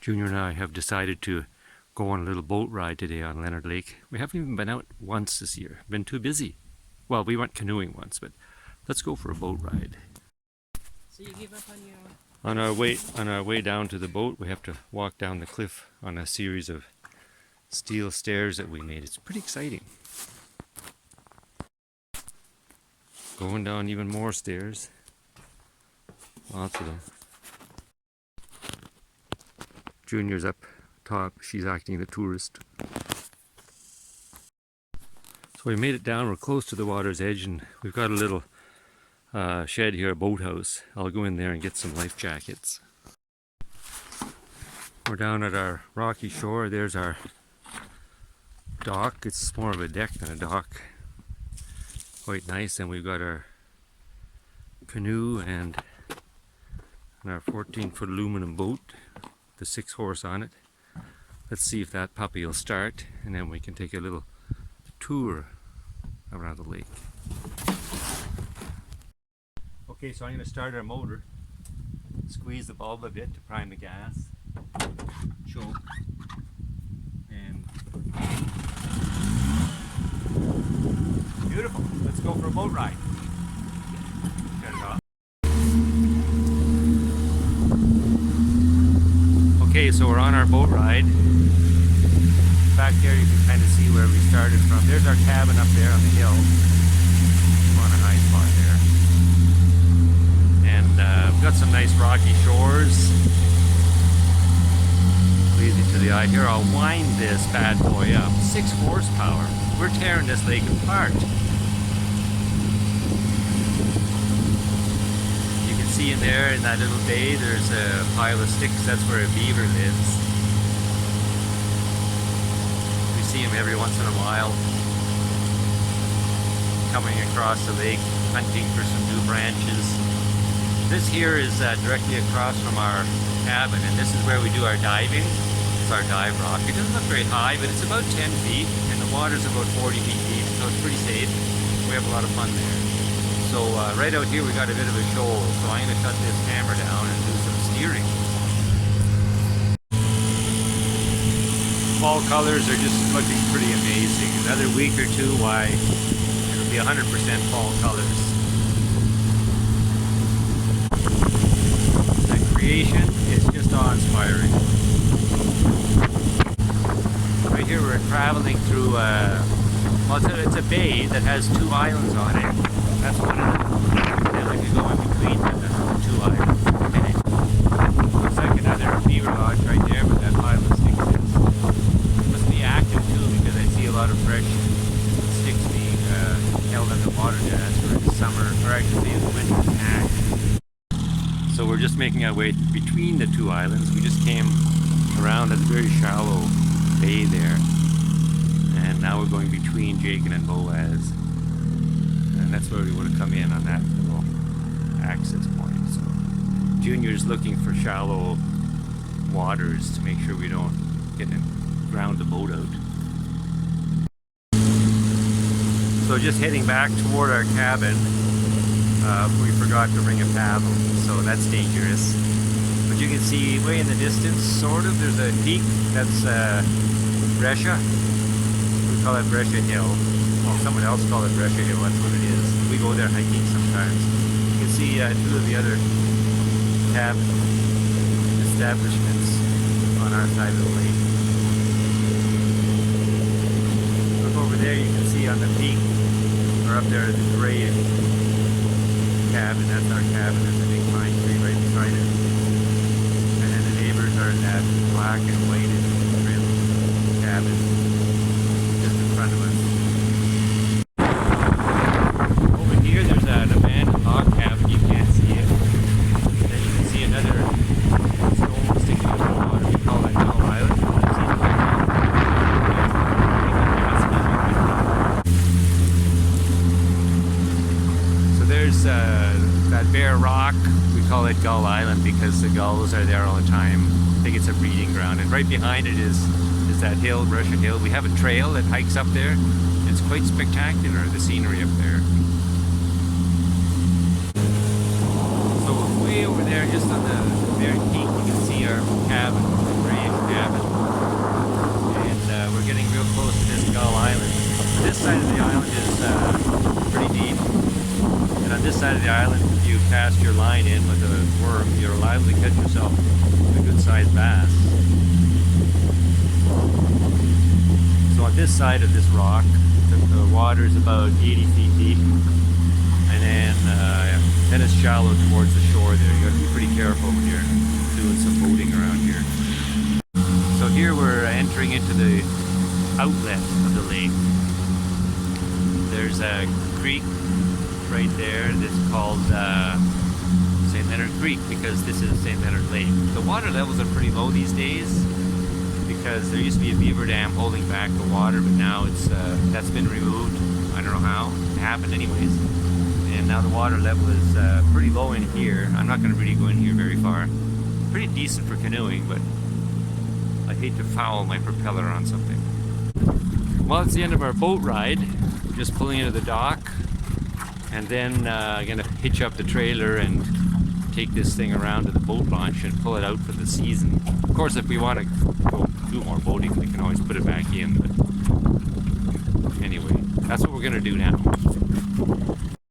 Junior and I have decided to go on a little boat ride today on Leonard Lake. We haven't even been out once this year. Been too busy. Well, we went canoeing once, but let's go for a boat ride. So you give up on your... On our way down to the boat, we have to walk down the cliff on a series of steel stairs that we made. It's pretty exciting. Going down even more stairs. Lots of them. Junior's up top. She's acting the tourist. So we made it down. We're close to the water's edge, and we've got a little shed here, a boathouse. I'll go in there and get some life jackets. We're down at our rocky shore. There's our dock. It's more of a deck than a dock. Quite nice. And we've got our canoe and our 14-foot aluminum boat, the 6-horse on it. Let's see if that puppy will start, and then we can take a little tour around the lake. Okay, so I'm going to start our motor. Squeeze the bulb a bit to prime the gas. Choke. And beautiful. Let's go for a boat ride. Turn it off. Okay, so we're on our boat ride. Back there you can kind of see where we started from. There's our cabin up there on the hill. We're on a high spot there. And we've got some nice rocky shores. Easy to the eye. Here, I'll wind this bad boy up. 6 horsepower. We're tearing this lake apart. You can see in there, in that little bay, there's a pile of sticks. That's where a beaver lives. We see him every once in a while, coming across the lake, hunting for some new branches. This here is directly across from our cabin, and this is where we do our diving. It's our dive rock. It doesn't look very high, but it's about 10 feet, and the water's about 40 feet deep, so it's pretty safe. We have a lot of fun there. So right out here we got a bit of a shoal, so I'm going to shut this camera down and do some steering. Fall colors are just looking pretty amazing. Another week or two, why, it'll be 100% fall colors. Creation is just awe-inspiring. Right here we're traveling through, well, it's a bay that has 2 islands on it. That's one of them. And then if you go in between them, there's 2 islands. And it looks like another beaver lodge right there, but that pile of sticks is. Must be active too, because I see a lot of fresh sticks being held under water gas for the summer, or actually in the winter. So we're just making our way between the 2 islands. We just came around a very shallow bay there, and now we're going between Jacob and Boaz, and that's where we want to come in on that little access point. So Junior's looking for shallow waters to make sure we don't get and ground the boat out. So just heading back toward our cabin. We forgot to bring a paddle, so that's dangerous. But you can see way in the distance, sort of, there's a peak that's Brescia. We call it Brescia Hill. Well, someone else calls it Brescia Hill, that's what it is. We go there hiking sometimes. You can see 2 of the other cabin establishments on our side of the lake. Look over there, you can see on the peak, or up there, the gray cabin. That's our cabin. There's a big pine tree right beside it. And then the neighbors are in that black and white trim cabin just in front of us. Over here there's an abandoned log cabin. You can't see it. And then you can see another stone sticking out of the water. We call that Gull Island. So there's that bare rock. We call it Gull Island because the gulls are there all the time. I think it's a breeding ground. And right behind it is that hill, Brescia Hill. We have a trail that hikes up there. It's quite spectacular, the scenery up there. So way over there, just on the very peak, you can see our cabin. this side of the island is pretty deep. And on this side of the island, if you cast your line in with a worm, you're liable to catch yourself a good-sized bass. So on this side of this rock, the water is about 80 feet deep. And then it's shallow towards the shore there. You have to be pretty careful when you're doing some boating around here. So here we're entering into the outlet of the lake. There's a creek right there that's called St. Leonard Creek because this is St. Leonard Lake. The water levels are pretty low these days because there used to be a beaver dam holding back the water, but now that's been removed. I don't know how. It happened anyways. And now the water level is pretty low in here. I'm not going to really go in here very far. Pretty decent for canoeing, but I hate to foul my propeller on something. Well, it's the end of our boat ride. We're just pulling into the dock, and then I'm going to hitch up the trailer and take this thing around to the boat launch and pull it out for the season. Of course, if we want to go do more boating, we can always put it back in. But anyway, that's what we're going to do now.